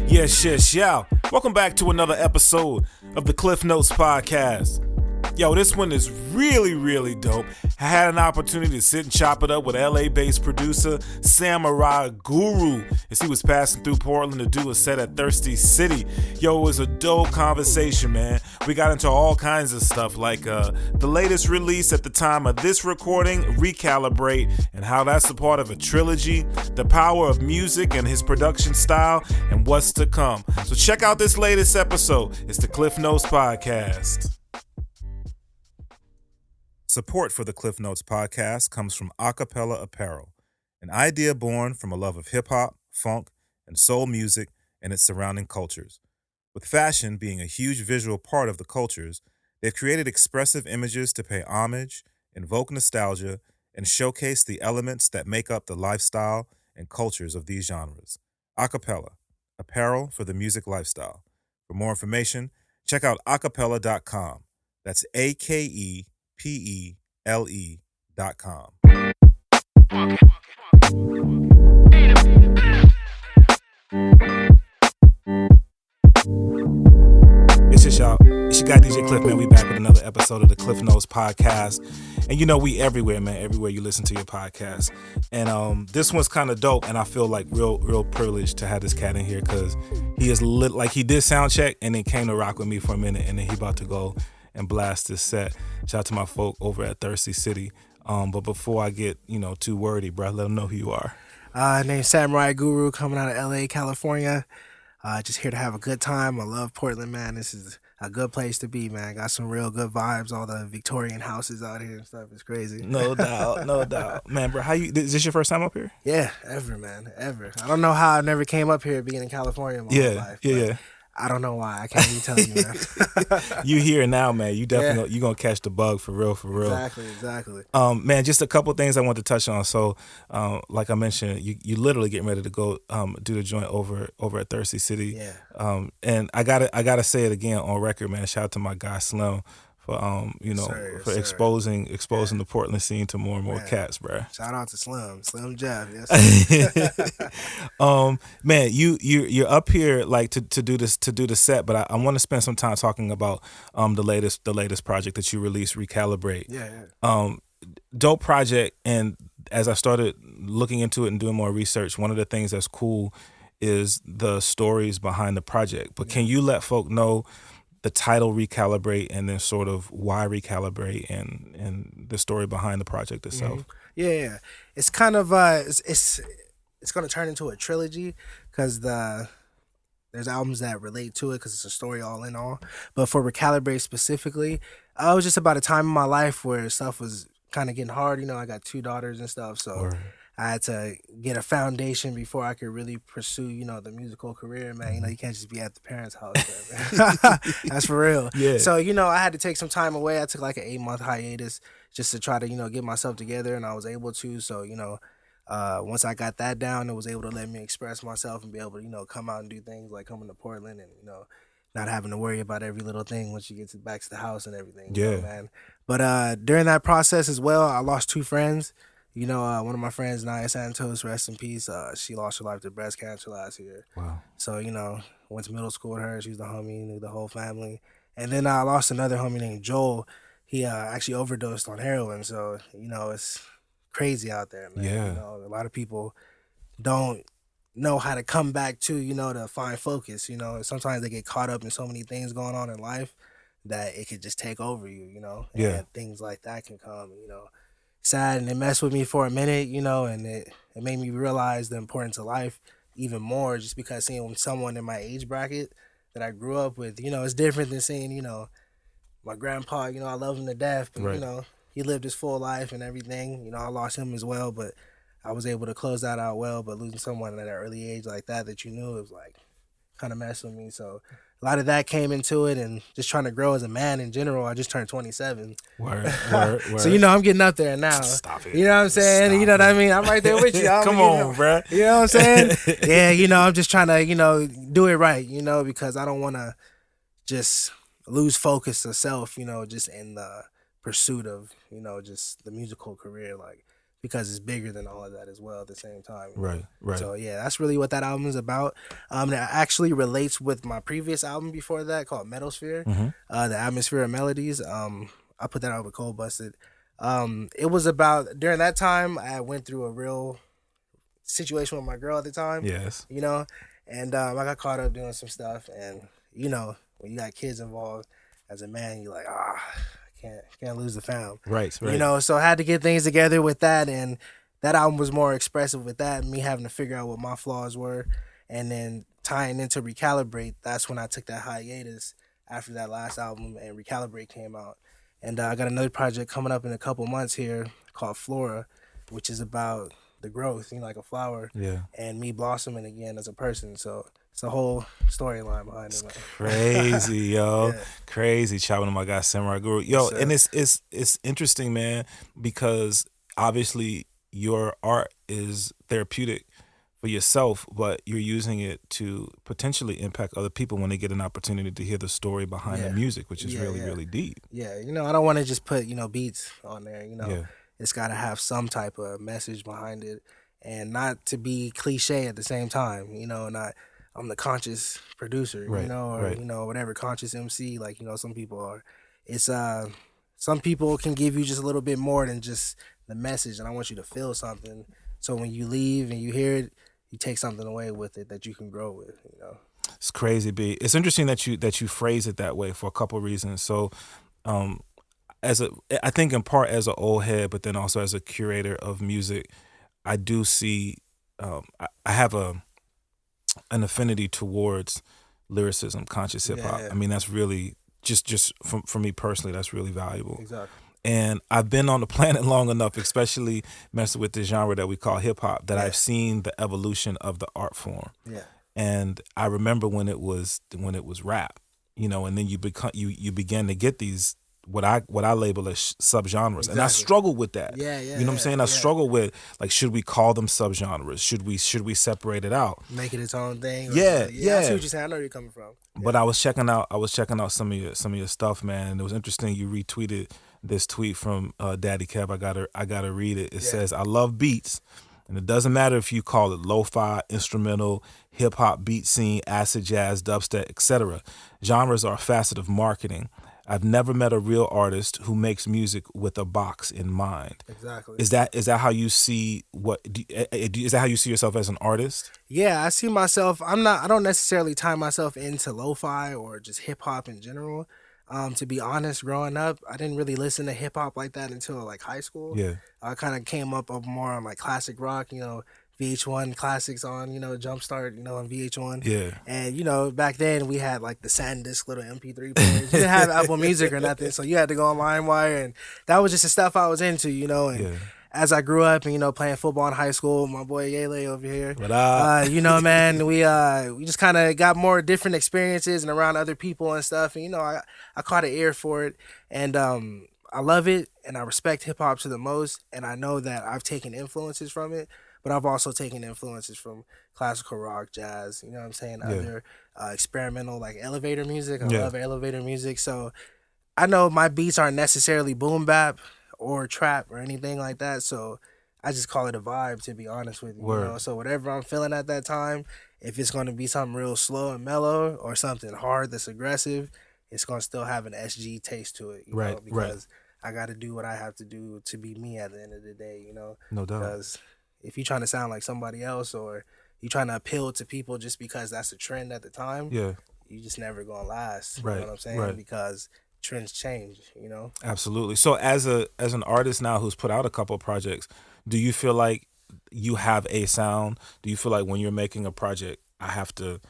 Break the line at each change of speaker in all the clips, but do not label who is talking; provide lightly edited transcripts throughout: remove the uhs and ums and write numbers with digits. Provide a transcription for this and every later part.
Yes, yeah. Welcome back to another episode of the Klyph Notes podcast. Yo, this one is really dope. I had an opportunity to sit and chop it up with LA-based producer Samurai Guru as he was passing through Portland to do a set at Thirsty City. Yo, it was a dope conversation, man. We got into all kinds of stuff like the latest release at the time of this recording, Recalibrate, and how that's a part of a trilogy, the power of music and his production style, and what's to come. So check out this latest episode. It's the Klyph Notes podcast. Support for the Klyph Notes podcast comes from Acapella Apparel, an idea born from a love of hip-hop, funk, and soul music and its surrounding cultures. With fashion being a huge visual part of the cultures, they've created expressive images to pay homage, invoke nostalgia, and showcase the elements that make up the lifestyle and cultures of these genres. Acapella, apparel for the music lifestyle. For more information, check out acapella.com. That's AKEPELE.com. It's your guy DJ Klyph, man. We back with another episode of the Klyph Notes podcast. And you know we everywhere, man. Everywhere you listen to your podcast. And this one's kind of dope, and I feel like real privileged to have this cat in here because he is lit. Like he did sound check and then came to rock with me for a minute, and then he about to go and blast this set. Shout out to my folk over at Thirsty City. But before I get, too wordy, bro, let them know who you are.
Name's Samurai Guru, coming out of LA, California. Just here to have a good time. I love Portland, man. This is a good place to be, man. Got some real good vibes. All the Victorian houses out here and stuff. It's crazy.
No doubt. Man, bro, is this your first time up here?
Yeah, ever, man. Ever. I don't know how I never came up here being in California my whole life.
Yeah.
I don't know why. I can't even tell you, man.
You here now, man. You definitely you gonna catch the bug for real.
Exactly.
Man, just a couple things I want to touch on. So, like I mentioned, you literally getting ready to go do the joint over at Thirsty City.
Yeah.
And I gotta say it again on record, man. Shout out to my guy Slim for exposing the Portland scene to more and more cats, bro.
Shout out to Slim Jeff. Yes.
Man, you're up here like to do the set, but I want to spend some time talking about the latest project that you released, Recalibrate.
Yeah.
Dope project, and as I started looking into it and doing more research, one of the things that's cool is the stories behind the project. But can you let folk know the title Recalibrate and then sort of why Recalibrate and the story behind the project itself?
Mm-hmm. Yeah. It's kind of it's going to turn into a trilogy because there's albums that relate to it because it's a story all in all. But for Recalibrate specifically, it was just about a time in my life where stuff was kind of getting hard. I got 2 daughters and stuff, so I had to get a foundation before I could really pursue, the musical career, man. You can't just be at the parents' house, man. That's for real.
Yeah.
So, I had to take some time away. I took like an 8-month hiatus just to try to, get myself together, and I was able to. So, once I got that down, it was able to let me express myself and be able to, come out and do things like coming to Portland and, not having to worry about every little thing once you get back to the house and everything.
Yeah.
Man. But during that process as well, I lost 2 friends. One of my friends, Naya Santos, rest in peace. She lost her life to breast cancer last year.
Wow.
So, went to middle school with her. She was the homie, knew the whole family. And then I lost another homie named Joel. He actually overdosed on heroin. So, it's crazy out there, man.
Yeah.
A lot of people don't know how to come back to, to find focus. Sometimes they get caught up in so many things going on in life that it could just take over you, and things like that can come, sad, and it messed with me for a minute, and it made me realize the importance of life even more, just because seeing someone in my age bracket that I grew up with, it's different than seeing, my grandpa, I love him to death, but, he lived his full life and everything. I lost him as well, but I was able to close that out well. But losing someone at an early age like that you knew, it was like kind of messed with me. So a lot of that came into it, and just trying to grow as a man in general. I just turned 27.
Word.
So, I'm getting up there now.
Stop it.
You know what I'm saying?
Stop
you know what I mean? I'm right there with you.
Come on, bro.
You know what I'm saying? Yeah, I'm just trying to, do it right, because I don't want to just lose focus of self, just in the pursuit of, just the musical career. Like, because it's bigger than all of that as well at the same time.
Right, right.
So yeah, that's really what that album is about. That actually relates with my previous album before that called Metosphere, the Atmosphere of Melodies. I put that out with Cold Busted. It was about, during that time I went through a real situation with my girl at the time.
Yes.
You know, and I got caught up doing some stuff, and you know, when you got kids involved, as a man, you're like, can't lose the fam.
Right, right.
You know, so I had to get things together with that, and that album was more expressive with that, me having to figure out what my flaws were, and then tying into Recalibrate. That's when I took that hiatus after that last album, and Recalibrate came out. And I got another project coming up in a couple months here called Flora, which is about the growth, you know, like a flower, and me blossoming again as a person. So it's a whole storyline behind it.
Crazy, yo. Yeah. Crazy. Chopping to my guy Samurai Guru. Yo, and it's interesting, man, because obviously your art is therapeutic for yourself, but you're using it to potentially impact other people when they get an opportunity to hear the story behind the music, which is really deep.
Yeah, you know, I don't want to just put, you know, beats on there, you know. It's got to have some type of message behind it, and not to be cliche at the same time, you know, I'm the conscious producer, you know, or, you know, whatever, conscious MC, like, you know, some people are. It's, some people can give you just a little bit more than just the message, and I want you to feel something. So when you leave and you hear it, you take something away with it that you can grow with, you know.
It's crazy, B. It's interesting that you phrase it that way for a couple of reasons. So, I think in part as an old head, but then also as a curator of music, I do see, I have an affinity towards lyricism, conscious hip hop. I mean, that's really just for me personally, that's really valuable.
Exactly.
And I've been on the planet long enough, especially messing with the genre that we call hip hop, that I've seen the evolution of the art form.
Yeah.
And I remember when it was rap, you know, and then you began to get these what I label as subgenres. Exactly. And I struggle with that.
Yeah.
You know what I'm saying? I struggle with, like, should we call them subgenres? Should we separate it out?
Make it its own thing?
Yeah.
I see what you're saying. I know where you're coming from.
But I was checking out some of your stuff, man. And it was interesting. You retweeted this tweet from Daddy Kev. I gotta read it. It says, "I love beats, and it doesn't matter if you call it lo-fi, instrumental, hip-hop, beat scene, acid jazz, dubstep, etc. Genres are a facet of marketing. I've never met a real artist who makes music with a box in mind."
Exactly.
Is that how you see is that how you see yourself as an artist?
Yeah, I see myself. I don't necessarily tie myself into lo-fi or just hip hop in general. To be honest, growing up, I didn't really listen to hip hop like that until like high school.
Yeah.
I kind of came up more on like classic rock, you know, VH1 classics on, you know, Jumpstart, you know, on VH1.
Yeah.
And, you know, back then we had like the SanDisk little MP3 players. You didn't have Apple Music or nothing, so you had to go on LimeWire, and that was just the stuff I was into, you know. And as I grew up and, you know, playing football in high school, my boy Yele over here.
What up?
You know, man, we just kind of got more different experiences and around other people and stuff. And, you know, I caught an ear for it, and I love it, and I respect hip hop to the most. And I know that I've taken influences from it, but I've also taken influences from classical rock, jazz, you know what I'm saying, other experimental, like elevator music. I love elevator music. So I know my beats aren't necessarily boom bap or trap or anything like that. So I just call it a vibe, to be honest with you. You know? So whatever I'm feeling at that time, if it's going to be something real slow and mellow or something hard that's aggressive, it's going to still have an SG taste to it, you know, because I got to do what I have to do to be me at the end of the day, you know.
No doubt.
Because if you're trying to sound like somebody else, or you're trying to appeal to people just because that's a trend at the time, you just never going to last, you know what I'm saying? Because trends change, you know.
Absolutely. So as an artist now who's put out a couple of projects, do you feel like you have a sound? Do you feel like when you're making a project, I have to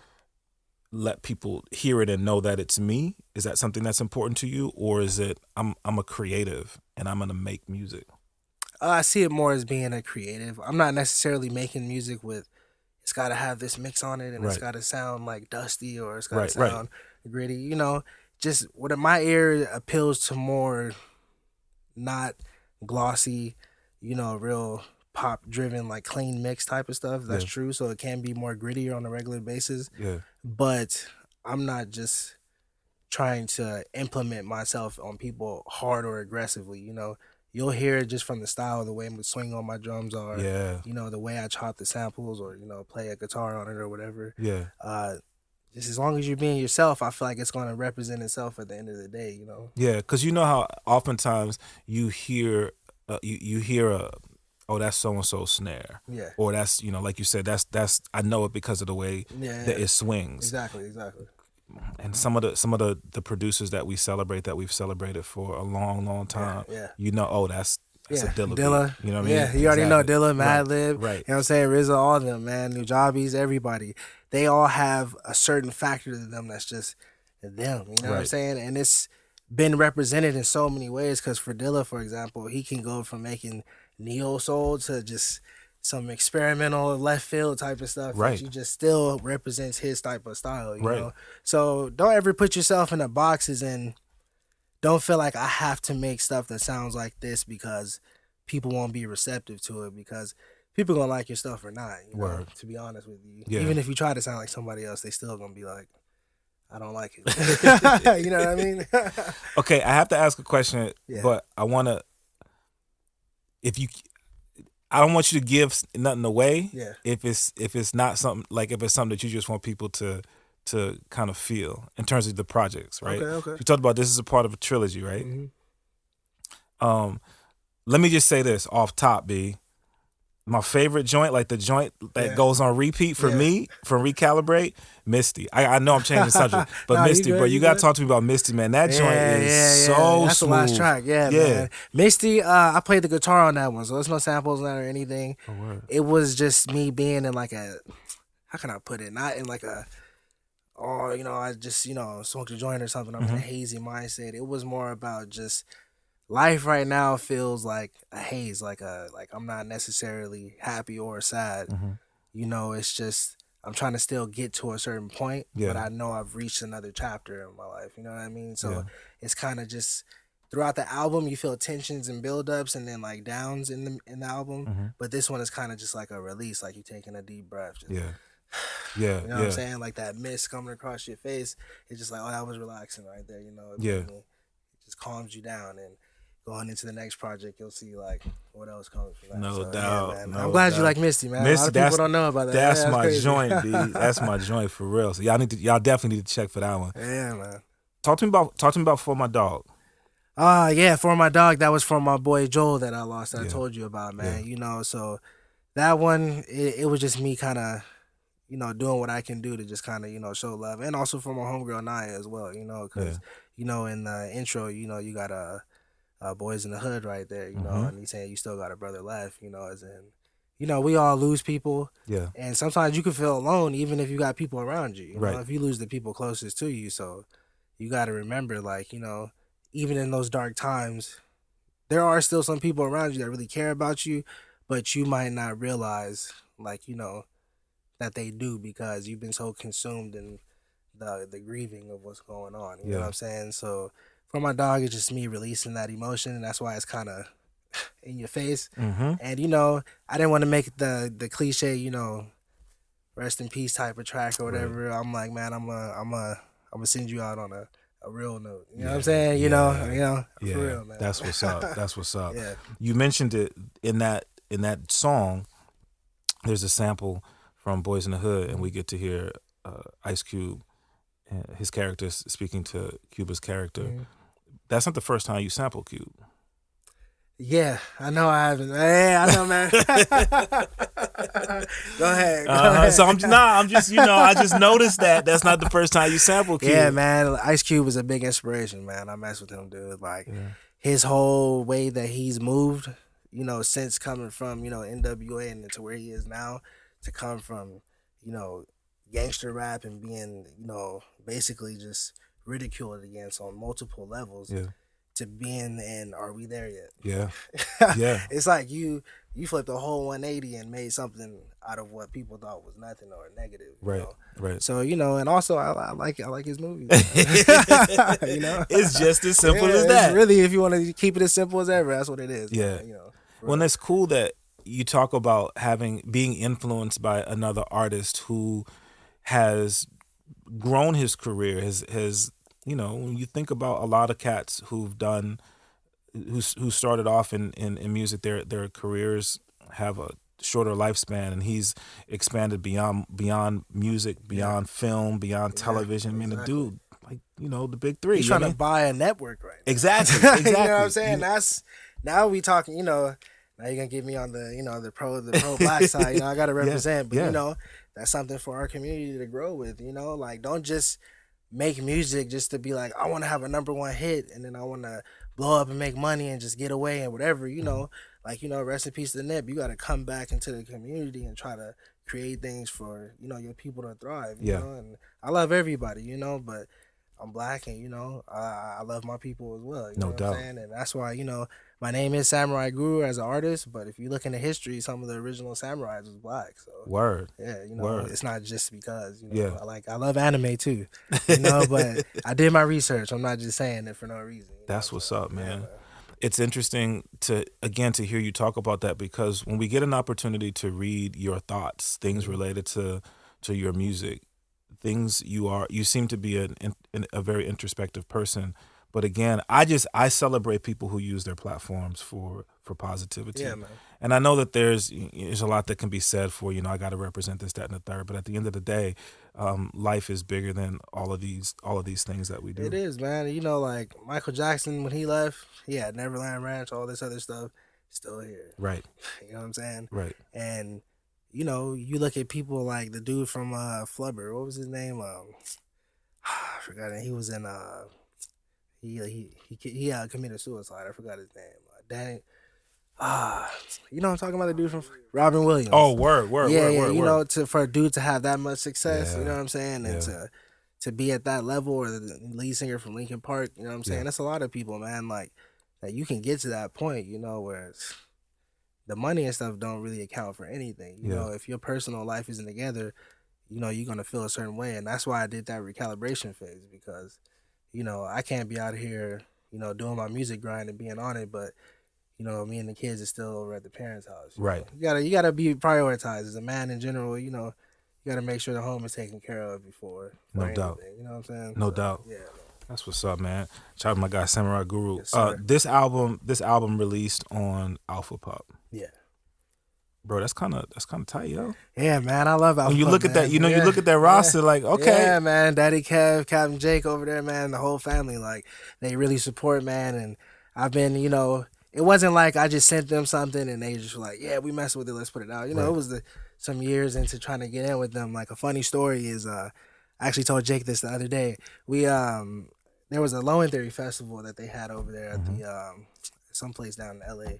let people hear it and know that it's me? Is that something that's important to you, or is it I'm a creative and I'm gonna make music?
I see it more as being a creative. I'm not necessarily making music with, it's got to have this mix on it, and it's got to sound like dusty, or it's got to sound gritty. You know, just what my ear appeals to more, not glossy, you know, real pop driven, like clean mix type of stuff. That's true. So it can be more grittier on a regular basis.
Yeah.
But I'm not just trying to implement myself on people hard or aggressively, you know. you'll hear it just from the style, the way the swing on my drums are,
Yeah.
you know, the way I chop the samples or, you know, play a guitar on it or whatever.
Yeah.
Just as long as you're being yourself, I feel like it's going to represent itself at the end of the day, you know?
Yeah, because you know how oftentimes you hear you hear a, oh, that's so and so snare,
Yeah.
or that's, you know, like you said, that's I know it because of the way that it swings.
Exactly.
And some of the producers that we've celebrated for a long time, you know, oh, that's a Dilla. You know what I mean?
Yeah, you already know Dilla, Madlib,
right.
You know what I'm saying? RZA, all of them, man. Nujabes, everybody. They all have a certain factor to them that's just them. You know what I'm saying? And it's been represented in so many ways. Because for Dilla, for example, he can go from making neo soul to just some experimental left field type of stuff.
Right.
That you just still represents his type of style. You
Right.
know? So don't ever put yourself in the boxes and don't feel like I have to make stuff that sounds like this because people won't be receptive to it, because people gonna like your stuff or not. You know, to be honest with you, even if you try to sound like somebody else, they still gonna be like, I don't like it. You know what I mean?
Okay, I have to ask a question, but I want to. I don't want you to give nothing away.
Yeah.
If it's not something, like if it's something that you just want people to kind of feel in terms of the projects, right?
Okay.
You talked about this is a part of a trilogy, right?
Mm-hmm.
Let me just say this off top, B. My favorite joint, like the joint that goes on repeat for me from Recalibrate, Misty. I know I'm changing the subject, but Misty, bro, you gotta talk to me about Misty, man. That joint is so
That's
smooth.
the last track, man. Misty, I played the guitar on that one, so there's no samples on that or anything.
Oh, word.
It was just me being in like a, how can I put it? Not in like a, oh, you know, I just, you know, smoked a joint or something. I'm in a hazy mindset. It was more about just life right now feels like a haze, like I'm not necessarily happy or sad. You know, it's just I'm trying to still get to a certain point, but I know I've reached another chapter in my life. You know what I mean? So it's kind of just throughout the album, you feel tensions and buildups and then like downs in the album. But this one is kind of just like a release, like you taking a deep breath. Just, you know what I'm saying? Like that mist coming across your face. It's just like, oh, that was relaxing right there. You know, it just calms you down. And going into the next project, you'll see like what else comes from that.
No doubt.
Man.
No
I'm glad
doubt.
you like Misty, man.
Misty,
a lot of people don't know about that.
That's my joint, B. That's my joint for real. So y'all definitely need to check for that one.
Yeah, man.
Talk to me about For My Dog.
For My Dog, that was from my boy Joel that I lost that I told you about, man. You know, so that one, it was just me kind of, you know, doing what I can do to just kind of, you know, show love. And also for my homegirl Naya as well, you know, because, you know, in the intro, you know, you got Boys in the Hood right there, you know, and he's saying you still got a brother left, you know, as in, you know, we all lose people. Yeah. And sometimes you can feel alone even if you got people around you. You know, if you lose the people closest to you. So you got to remember, like, you know, even in those dark times, there are still some people around you that really care about you, but you might not realize, like, you know, that they do because you've been so consumed in the grieving of what's going on. You know what I'm saying? So For My Dog, it's just me releasing that emotion, and that's why it's kind of in your face. And, you know, I didn't want to make the cliche, you know, rest in peace type of track or whatever. I'm like, man, I'm gonna send you out on a real note. You know what I'm saying? You know, for real, man.
That's what's up. That's what's up.
You
mentioned it in that song. There's a sample from Boys in the Hood, and we get to hear Ice Cube, his character speaking to Cuba's character. That's not the first time you sample Cube.
Yeah, I know I haven't. Hey, I know, man. Go ahead.
So I'm just, you know, I just noticed that's not the first time you sample Cube.
Yeah, man. Ice Cube was a big inspiration, man. I mess with him, dude. Like his whole way that he's moved, you know, since coming from, you know, NWA and to where he is now, to come from, you know, gangster rap and being, you know, basically just ridiculed against on multiple levels. To being in Are We There Yet? Yeah. It's like you flipped a whole 180 and made something out of what people thought was nothing or negative. You know?
Right.
So, you know, and also I like his movies. You know?
It's just as simple as that.
Really, if you want to keep it as simple as ever, that's what it is.
Yeah.
Man, you know.
Well, it's cool that you talk about being influenced by another artist who has grown his career, has you know, when you think about a lot of cats who've done who started off in music, their careers have a shorter lifespan, and he's expanded beyond music, beyond film, beyond television. I mean, the dude, like, you know, the big three.
He's trying to buy a network right now.
Exactly.
You know what I'm saying? That's now we talking. You know, now you're gonna get me on the, you know, the pro black side. You know, I gotta represent, but you know, that's something for our community to grow with. You know, like, don't just make music just to be like, I want to have a #1 hit and then I want to blow up and make money and just get away and whatever, you know. Like, you know, rest in peace to Nip. You got to come back into the community and try to create things for, you know, your people to thrive, you know. And I love everybody, you know, but I'm black and, you know, I love my people as well. You know what I'm saying? And that's why, you know, my name is Samurai Guru as an artist, but if you look into history, some of the original samurais was black. So
Word.
Yeah, you know, it's not just because, you know,
Yeah.
I love anime too, you know, but I did my research. I'm not just saying it for no reason.
That's what's up, man. Yeah. It's interesting to hear you talk about that, because when we get an opportunity to read your thoughts, things related to your music, things you seem to be a very introspective person. But again, I celebrate people who use their platforms for positivity.
Yeah, man.
And I know that there's a lot that can be said for, you know, I got to represent this, that, and the third. But at the end of the day, life is bigger than all of these things that we do.
It is, man. You know, like Michael Jackson, when he left, he had Neverland Ranch, all this other stuff, still here.
Right.
You know what I'm saying?
Right.
And, you know, you look at people like the dude from Flubber. What was his name? I forgot it. He was in he committed suicide. I forgot his name. Danny. You know what I'm talking about? The dude from Robin Williams.
Oh, word.
Yeah,
word.
You know, for a dude to have that much success, you know what I'm saying, and to be at that level, or the lead singer from Linkin Park, you know what I'm saying. That's a lot of people, man. Like, that you can get to that point, you know, where the money and stuff don't really account for anything. You know, if your personal life isn't together, you know, you're gonna feel a certain way, and that's why I did that recalibration phase, because, you know, I can't be out here, you know, doing my music grind and being on it, but, you know, me and the kids are still over at the parents' house.
Right.
You gotta be prioritized as a man in general. You know, you gotta make sure the home is taken care of before
no
anything,
doubt.
You know what I'm saying?
No doubt.
Yeah.
That's what's up, man. Shout out to my guy Samurai Guru.
Yes,
this album released on Alpa Pup.
Yeah.
Bro, that's kind of tight, yo.
Yeah, man, I love Alpa
when you
Pup,
look at that, you know, you look at that roster, like, okay.
Yeah, man, Daddy Kev, Captain Jake over there, man, the whole family, like, they really support, man, and I've been, you know, it wasn't like I just sent them something and they just were like, yeah, we messed with it, let's put it out. You know, it was some years into trying to get in with them. Like, a funny story is, I actually told Jake this the other day. We, there was a Low End Theory festival that they had over there at the, someplace down in LA.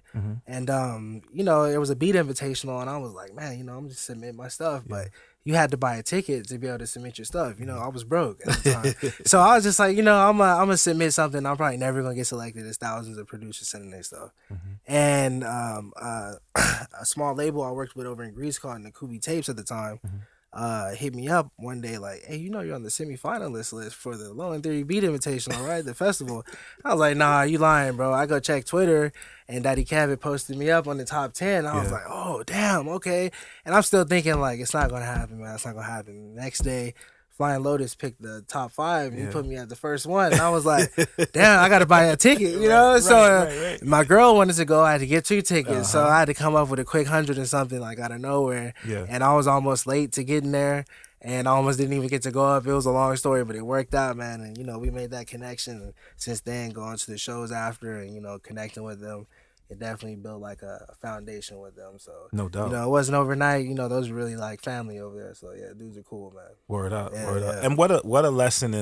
And, you know, it was a beat invitational, and I was like, man, you know, I'm just submitting my stuff, but you had to buy a ticket to be able to submit your stuff. You know, I was broke at the time. So I was just like, you know, I'm gonna submit something. I'm probably never gonna get selected. There's thousands of producers sending their stuff. And a small label I worked with over in Greece called Nakubi Tapes at the time hit me up one day like, hey, you know, you're on the semi-finalist list for the Low End Theory Beat Invitational, right? The festival. I was like, nah, you lying, bro. I go check Twitter, and Daddy Cabot posted me up on the top 10. I was like, oh, damn, okay. And I'm still thinking, like, it's not going to happen, man. It's not going to happen. Next day, Flying Lotus picked the top 5, and he put me at the first one. And I was like, damn, I got to buy a ticket, you know? So my girl wanted to go. I had to get 2 tickets. So I had to come up with a quick 100 and something, like, out of nowhere. And I was almost late to getting there, and I almost didn't even get to go up. It was a long story, but it worked out, man. And, you know, we made that connection. And since then, going to the shows after and, you know, connecting with them, it definitely built like a foundation with them. So
no doubt,
you know, it wasn't overnight. You know, those are really like family over there. So yeah, dudes are cool, man.
Word up, word up. And what a lesson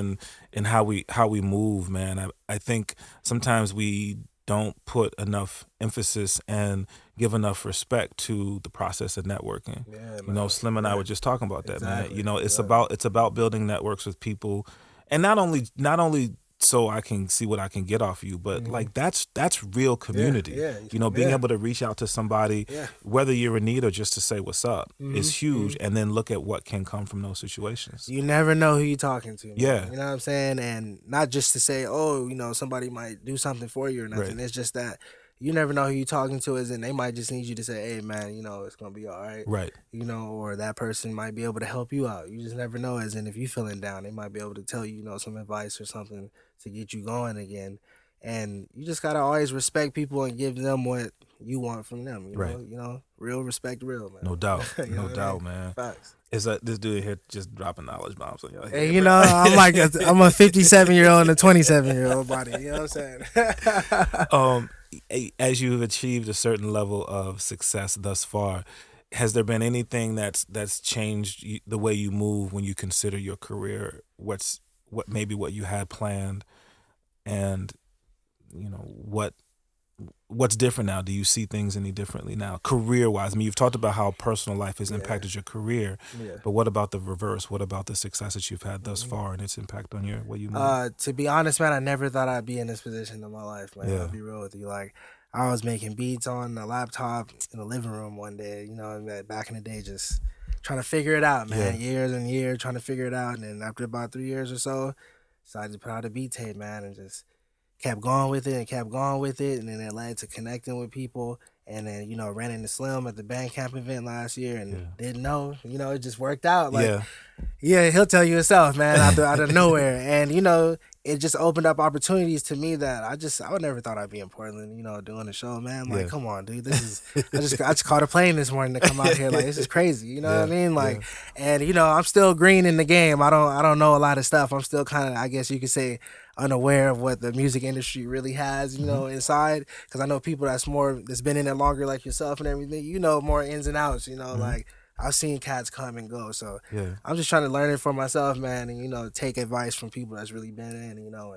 in how we move, man. I think sometimes we don't put enough emphasis and give enough respect to the process of networking. You know, Slim and I were just talking about that, man. You know, it's about building networks with people, and not only so I can see what I can get off you, but like that's real community. You know, being able to reach out to somebody, whether you're in need or just to say what's up, is huge. And then look at what can come from those situations.
You never know who you're talking to. Man.
Yeah,
you know what I'm saying, and not just to say, oh, you know, somebody might do something for you or nothing. It's just that you never know who you're talking to is, and they might just need you to say, hey, man, you know, it's going to be all right.
Right.
You know, or that person might be able to help you out. You just never know, as in if you're feeling down, they might be able to tell you, you know, some advice or something to get you going again. And you just gotta always respect people and give them what you want from them.
Right.
You know, real respect, real, man.
No doubt.
You know
No
what I
doubt,
mean?
man.
Facts.
Is that this dude here just dropping knowledge bombs on your head?
And you know, I'm like I'm a 57-year-old and a 27-year-old body. You know what I'm saying?
As you've achieved a certain level of success thus far, has there been anything that's changed the way you move when you consider your career? What you had planned, and you know what's different now? Do you see things any differently now, career-wise? I mean, you've talked about how personal life has impacted your career, but what about the reverse? What about the success that you've had thus far and its impact on your what you move?
To be honest, man, I never thought I'd be in this position in my life, man.
Yeah.
I'll be real with you. Like, I was making beats on a laptop in the living room one day, you know, back in the day, just trying to figure it out, man. Years and years trying to figure it out. And then after about 3 years or so, decided to put out a beat tape, man, and just kept going with it. And then it led to connecting with people. And then, you know, ran into Slim at the Bandcamp event last year and didn't know, you know, it just worked out. Like, yeah, he'll tell you himself, man, out of nowhere. And, you know, it just opened up opportunities to me that I would never thought I'd be in Portland, you know, doing a show, man. Like, come on, dude, this is, I just caught a plane this morning to come out here. Like, this is crazy, you know what I mean? Like, and, you know, I'm still green in the game. I don't know a lot of stuff. I'm still kind of, I guess you could say, unaware of what the music industry really has, you know, inside. Because I know people that's been in it longer, like yourself and everything, you know, more ins and outs, you know, like, I've seen cats come and go, so I'm just trying to learn it for myself, man, and, you know, take advice from people that's really been in, you know,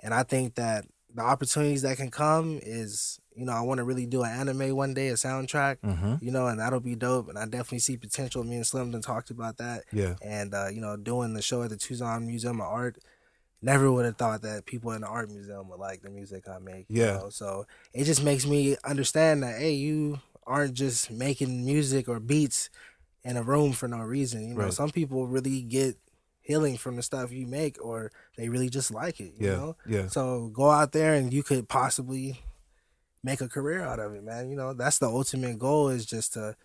and I think that the opportunities that can come is, you know, I want to really do an anime one day, a soundtrack, you know, and that'll be dope, and I definitely see potential. Me and Slim done talked about that, and, you know, doing the show at the Tucson Museum of Art, never would have thought that people in the art museum would like the music I make, you know, so it just makes me understand that, hey, you aren't just making music or beats in a room for no reason. You know, some people really get healing from the stuff you make, or they really just like it, you know? So go out there and you could possibly make a career out of it, man. You know, that's the ultimate goal, is just to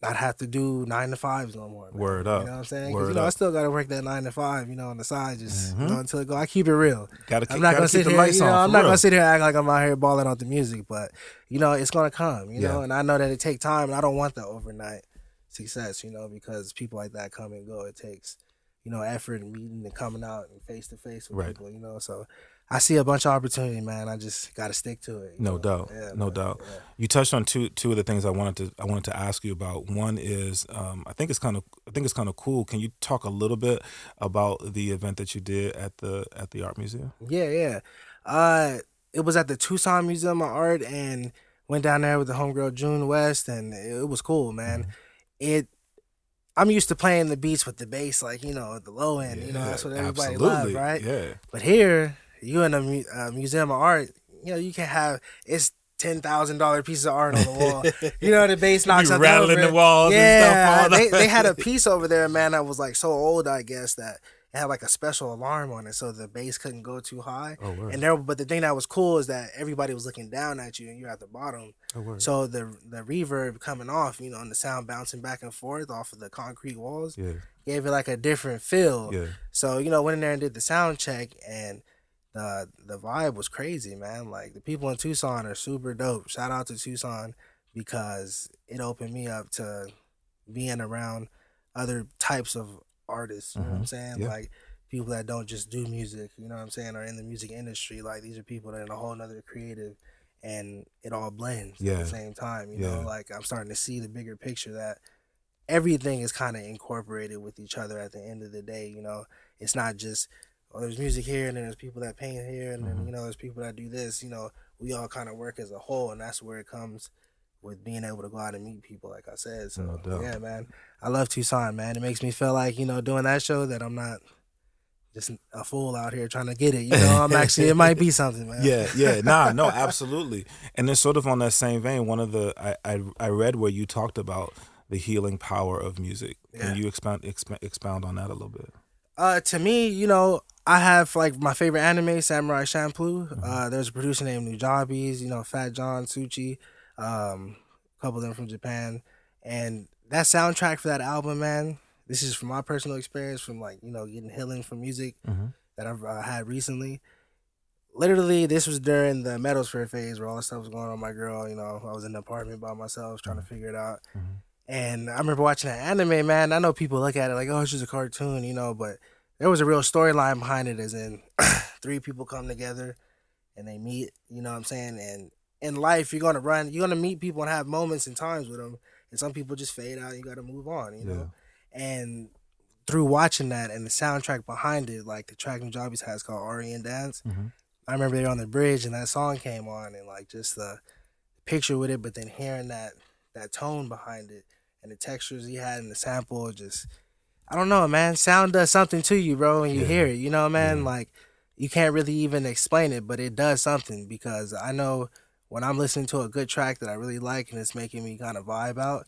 not have to do 9 to 5s no more, man.
Word up.
You know what I'm saying? Because, you know, I still got to work that 9 to 5, you know, on the side, just, you know, until it go. I keep it real. I'm not going to sit here, you know, I'm not going to sit here and act like I'm out here balling out the music, but, you know, it's going to come, you know, and I know that it takes time, and I don't want the overnight success, you know, because people like that come and go. It takes, you know, effort and meeting and coming out and face to face with people, you know. So I see a bunch of opportunity, man. I just got to stick to it.
No doubt. You touched on two of the things I wanted to ask you about. One is I think it's kind of cool. Can you talk a little bit about the event that you did at the art museum?
It was at the Tucson Museum of Art, and went down there with the homegirl June West, and it was cool, man. I'm used to playing the beats with the bass, like, you know, at the low end, you know, that's what everybody loves, right?
Yeah.
But here, you in a museum of art, you know, you can have, it's $10,000 pieces of art on the wall. You know, the bass knocks out
rattling the walls and stuff.
they had a piece over there, man, that was like so old, I guess, that it had like a special alarm on it, so the bass couldn't go too high.
Oh, word.
But the thing that was cool is that everybody was looking down at you, and you're at the bottom.
Oh, word.
So the reverb coming off, you know, and the sound bouncing back and forth off of the concrete walls, gave it like a different feel. So, you know, went in there and did the sound check, and the vibe was crazy, man. Like, the people in Tucson are super dope. Shout out to Tucson, because it opened me up to being around other types of artists, you know what I'm saying? Like, people that don't just do music, you know what I'm saying, or in the music industry. Like, these are people that are in a whole nother creative, and it all blends at the same time, you know? Like, I'm starting to see the bigger picture that everything is kind of incorporated with each other at the end of the day, you know? It's not just, oh, there's music here, and then there's people that paint here, and then, you know, there's people that do this, you know? We all kind of work as a whole, and that's where it comes with being able to go out and meet people, like I said. So, yeah, man, I love Tucson, man. It makes me feel like, you know, doing that show, that I'm not just a fool out here trying to get it. You know, I'm actually, it might be something, man.
No, absolutely. And then sort of on that same vein, one of the, I read where you talked about the healing power of music. Can you expound on that a little bit?
To me, you know, I have like my favorite anime, Samurai Champloo. There's a producer named Nujabes, you know, Fat John, Suchi, a couple of them from Japan, and that soundtrack for that album, man, this is from my personal experience, from, like, you know, getting healing from music that I've had recently. literally, this was during the Metalsphere phase where all this stuff was going on with my girl. You know, I was in the apartment by myself trying to figure it out. And I remember watching that anime, man. I know people look at it like, oh, it's just a cartoon, you know, but there was a real storyline behind it, as in three people come together and they meet, you know what I'm saying? And in life, you're going to meet people and have moments and times with them. And some people just fade out and you got to move on, you know? And through watching that and the soundtrack behind it, like the track Nujabes has called Ari and Dance, I remember they were on the bridge and that song came on and like just the picture with it, but then hearing that tone behind it and the textures he had in the sample, just, I don't know, man. Sound does something to you, bro, when you hear it, you know, man? Like, you can't really even explain it, but it does something, because I know when I'm listening to a good track that I really like and it's making me kind of vibe out,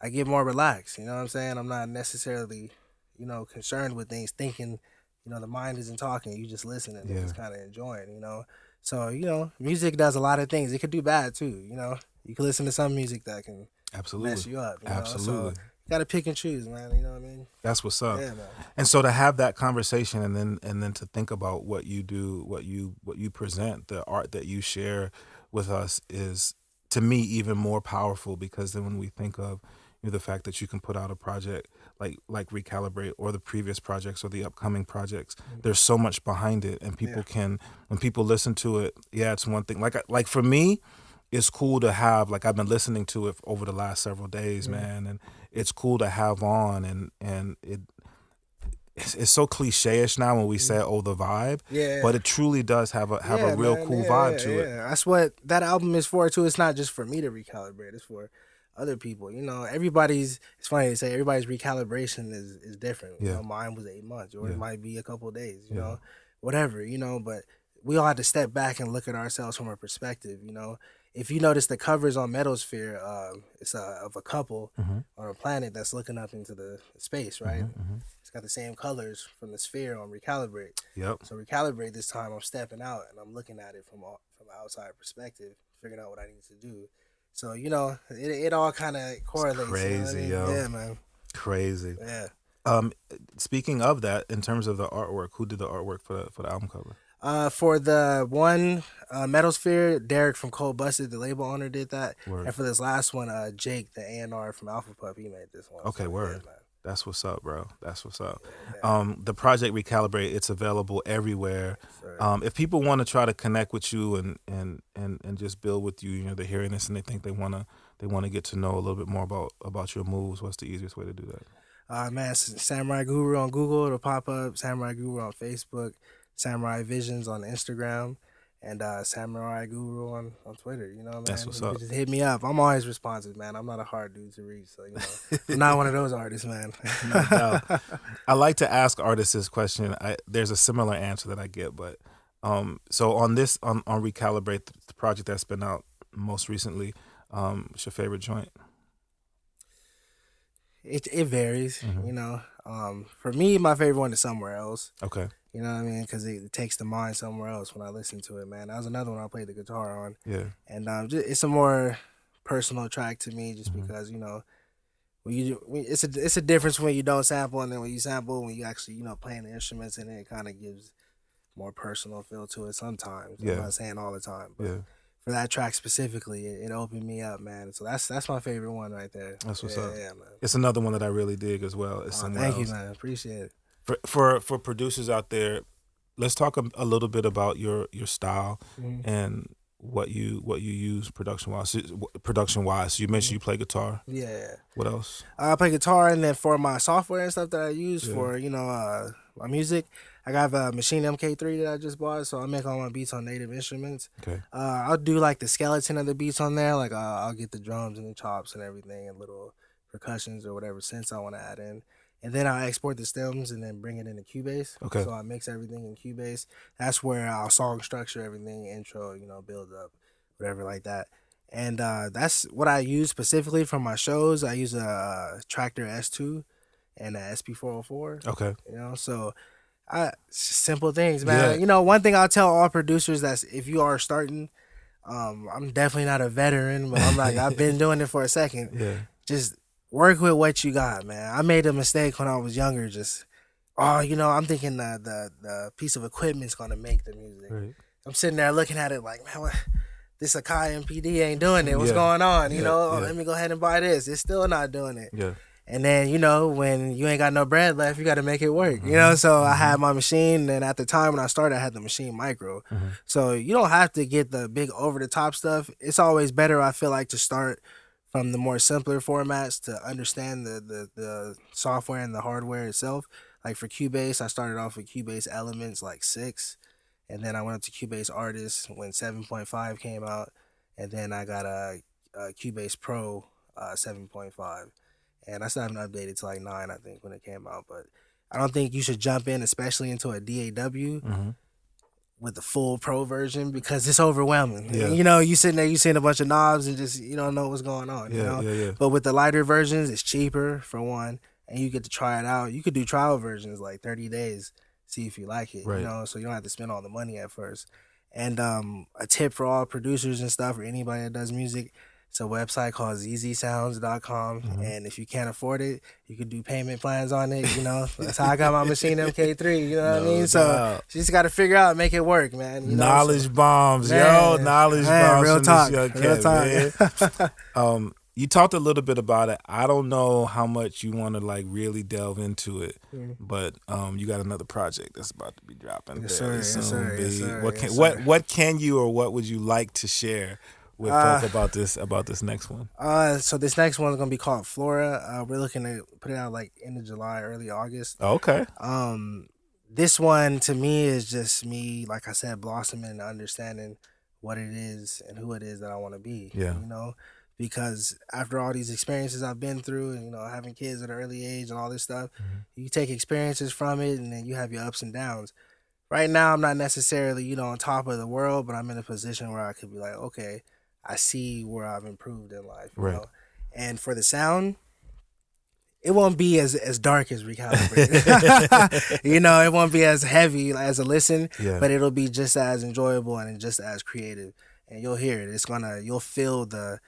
I get more relaxed, you know what I'm saying? I'm not necessarily, you know, concerned with things, thinking, you know, the mind isn't talking, you just listening and just kind of enjoying, you know? So, you know, music does a lot of things. It could do bad too, you know? You can listen to some music that can mess you up, you know? So, you gotta pick and choose, man, you know what I mean?
That's what's up.
Yeah, man.
And so to have that conversation and then to think about what you do, what you present, the art that you share with us is, to me, even more powerful, because then when we think of, you know, the fact that you can put out a project like Recalibrate or the previous projects or the upcoming projects, there's so much behind it, and people can, when people listen to it, it's one thing. Like for me, it's cool to have, like, I've been listening to it over the last several days, man, and it's cool to have on, and it's so cliche-ish now when we say, oh, the vibe, but it truly does have a real cool vibe to it.
That's what that album is for too. It's not just for me to recalibrate, it's for other people, you know. It's funny to say, everybody's recalibration is different. You know, mine was 8 months, or it might be a couple of days, you know, whatever, you know, but we all have to step back and look at ourselves from a perspective, you know. If you notice the covers on Metalsphere, it's of a couple on a planet that's looking up into the space, right? It's got the same colors from the sphere on Recalibrate. So Recalibrate, this time I'm stepping out and I'm looking at it from an outside perspective, figuring out what I need to do. So, you know, it all kind of correlates. It's
crazy,
you know what I mean?
yo.
Yeah, man.
Crazy.
Yeah.
Speaking of that, in terms of the artwork, who did the artwork for the album cover?
For the one Metalsphere, Derek from Cold Busted, the label owner, did that.
Word.
And for this last one, Jake, the A&R from Alpa Pup, he made this one.
Okay,
so,
word.
Yeah,
That's what's up, bro. That's what's up. The project Recalibrate, it's available everywhere. If people want to try to connect with you and just build with you, you know, they're hearing this and they think they want to get to know a little bit more about your moves, what's the easiest way to do that?
Man, Samurai Guru on Google, it'll pop up. Samurai Guru on Facebook. Samurai Visions on Instagram, and Samurai Guru on Twitter. You know, man.
That's what's up.
Just hit me up. I'm always responsive, man. I'm not a hard dude to reach, so you know, I'm not one of those artists, man.
No doubt. I like to ask artists this question. There's a similar answer that I get, but so on Recalibrate, the project that's been out most recently, what's your favorite joint?
It varies, you know. For me, my favorite one is Somewhere Else.
Okay.
You know what I mean? Because it takes the mind somewhere else when I listen to it, man. That was another one I played the guitar on.
Yeah.
And it's a more personal track to me, just because, you know, it's a difference when you don't sample, and then when you sample, when you actually, you know, playing the instruments in it, it kind of gives more personal feel to it sometimes. I'm not saying all the time, but for that track specifically, it opened me up, man. So that's my favorite one right there.
That's what's up.
Yeah, man.
It's another one that I really dig as well. It's
Thank you, man. Appreciate it.
For producers out there, let's talk a little bit about your style and what you use production wise. So you mentioned you play guitar.
Yeah.
What else?
I play guitar, and then for my software and stuff that I use for, you know, my music, I got a Machine MK3 that I just bought, so I make all my beats on native instruments.
Okay.
I'll do like the skeleton of the beats on there, like I'll get the drums and the chops and everything, and little percussions or whatever synths I want to add in. And then I'll export the stems and then bring it into Cubase.
Okay.
So I mix everything in Cubase. That's where I'll song structure everything, intro, you know, build up, whatever like that. And that's what I use specifically for my shows. I use a Tractor S2 and a SP404.
Okay.
You know, so simple things, man. Yeah. You know, one thing I'll tell all producers, that's if you are starting, I'm definitely not a veteran, but I'm like, I've been doing it for a second.
Yeah.
Just work with what you got, man. I made a mistake when I was younger. You know, I'm thinking the piece of equipment's gonna make the music. Right. I'm sitting there looking at it like, man, this Akai MPD ain't doing it. What's going on? You know, let me go ahead and buy this. It's still not doing it.
Yeah.
And then, you know, when you ain't got no bread left, you got to make it work, you know? So I had my machine, and at the time when I started, I had the machine micro. So you don't have to get the big over-the-top stuff. It's always better, I feel like, to start from the more simpler formats to understand the software and the hardware itself. Like for Cubase, I started off with Cubase Elements like 6, and then I went up to Cubase Artist when 7.5 came out, and then I got a Cubase Pro 7.5. And I still haven't updated to like 9, I think, when it came out. But I don't think you should jump in, especially into a DAW with the full pro version, because it's overwhelming.
Yeah.
You know, you sitting there, you seeing a bunch of knobs and just, you don't know what's going on. You know? But with the lighter versions, it's cheaper, for one, and you get to try it out. You could do trial versions like 30 days, see if you like it, you know, so you don't have to spend all the money at first. And a tip for all producers and stuff, or anybody that does music, it's a website called zzsounds.com, and if you can't afford it, you can do payment plans on it, you know. That's how I got my machine MK3, you know what I mean? So you just got to figure out, make it work, man. You know?
Knowledge bombs,
man,
knowledge
man,
bombs.
Real talk,
Real talk. You talked a little bit about it. I don't know how much you want to like really delve into it, but you got another project that's about to be dropping.
Yes, sir. Yes, sir. Yes, sir.
What can you or what would you like to share with folk about this next one?
So this next one is gonna be called Flora. We're looking to put it out like end of July, early August.
Okay.
This one to me is just me, like I said, blossoming and understanding what it is and who it is that I want to be.
Yeah.
You know, because after all these experiences I've been through, and you know, having kids at an early age and all this stuff, you take experiences from it, and then you have your ups and downs. Right now, I'm not necessarily, you know, on top of the world, but I'm in a position where I could be like, okay, I see where I've improved in life, you know? And for the sound, it won't be as dark as Recalibrate. You know, it won't be as heavy as a listen, but it'll be just as enjoyable and just as creative. And you'll hear it. You'll feel the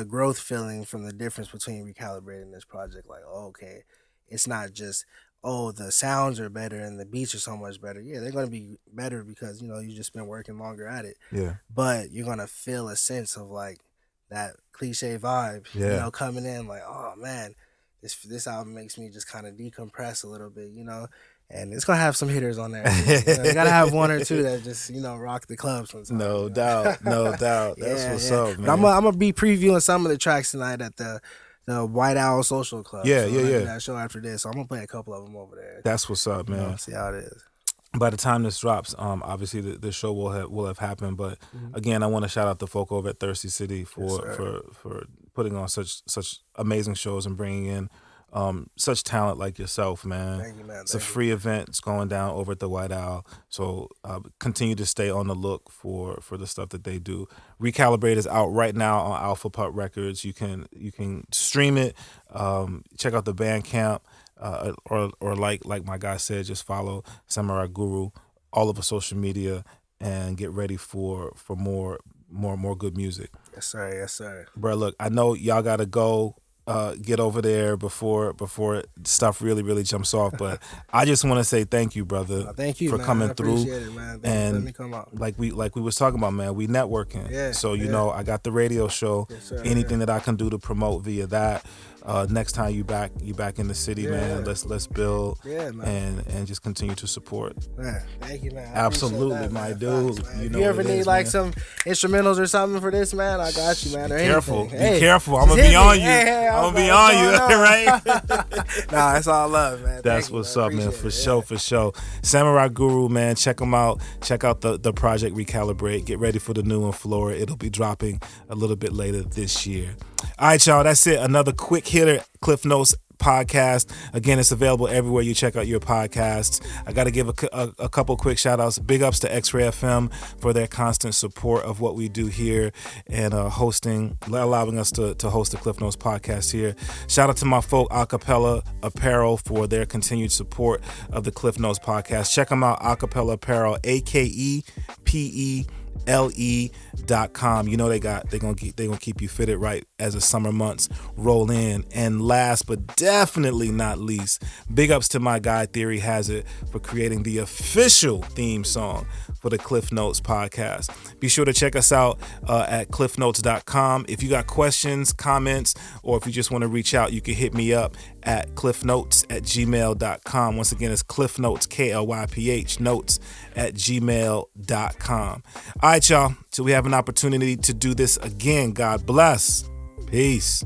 growth feeling from the difference between Recalibrate and this project. Like, oh, okay, it's not just, oh, the sounds are better and the beats are so much better. Yeah, they're going to be better because, you know, you've just been working longer at it. Yeah. But you're going to feel a sense of, like, that cliche vibe, you know, coming in like, oh, man, this album makes me just kind of decompress a little bit, you know. And it's going to have some hitters on there. You know, you got to have one or two that just, you know, rock the club sometimes.
No doubt. No doubt. That's what's up, man.
I'm going to be previewing some of the tracks tonight at the White Owl Social Club.
Yeah.
That show after this, so I'm gonna play a couple of them over there.
That's what's up, man.
You know, see how it is.
By the time this drops, obviously the show will have happened. But again, I want to shout out the folk over at Thirsty City for putting on such amazing shows and bringing in such talent like yourself, man.
Thank you, man.
It's a free event. It's going down over at the White Owl. So continue to stay on the look for the stuff that they do. Recalibrate is out right now on Alpa Pup Records. You can stream it. Check out the Bandcamp, or like my guy said, just follow Samurai Guru all over social media and get ready for more good music.
Yes, sir. Yes, sir.
Bro, look, I know y'all gotta go. Get over there before stuff really jumps off. But I just want to say thank you, brother.
Thank you
for
man.
coming
I
through.
Appreciate it, man.
And
let me come out.
Like we was talking about, man. We networking.
Yeah.
So you know, I got the radio show.
Yes, sir,
anything that I can do to promote via that. Next time you back in the city, man. Let's build and just continue to support.
Man, thank you, man.
Absolutely,
that,
my
man.
dude.
Thanks,
you
if
know
you ever need like
man.
some instrumentals or something for this, man, I got you, man.
Be
or
careful.
Anything.
Be careful. I'm gonna be on you. I'm gonna be on you, right?
Nah, it's all love, man.
That's what's up, man. For sure. Samurai Guru, man. Check him out. Check out the project Recalibrate. Get ready for the new one, Flora. It'll be dropping a little bit later this year. All right, y'all. That's it. Another quick hitter, Klyph Notes podcast. Again, it's available everywhere you check out your podcasts. I got to give a couple quick shout outs. Big ups to X-Ray FM for their constant support of what we do here and allowing us to host the Klyph Notes podcast here. Shout out to my folk Acapella Apparel for their continued support of the Klyph Notes podcast. Check them out, Acapella Apparel, AKEPE le.com. You know they're gonna keep you fitted right as the summer months roll in. And last but definitely not least, big ups to my guy Theory Has It for creating the official theme song for the Klyph Notes podcast. Be sure to check us out at klyphnotes.com. If you got questions, comments, or if you just want to reach out, you can hit me up at klyphnotes@gmail.com. Once again, it's Klyph Notes, KLYPH notes @gmail.com. All right, y'all. So we have an opportunity to do this again. God bless. Peace.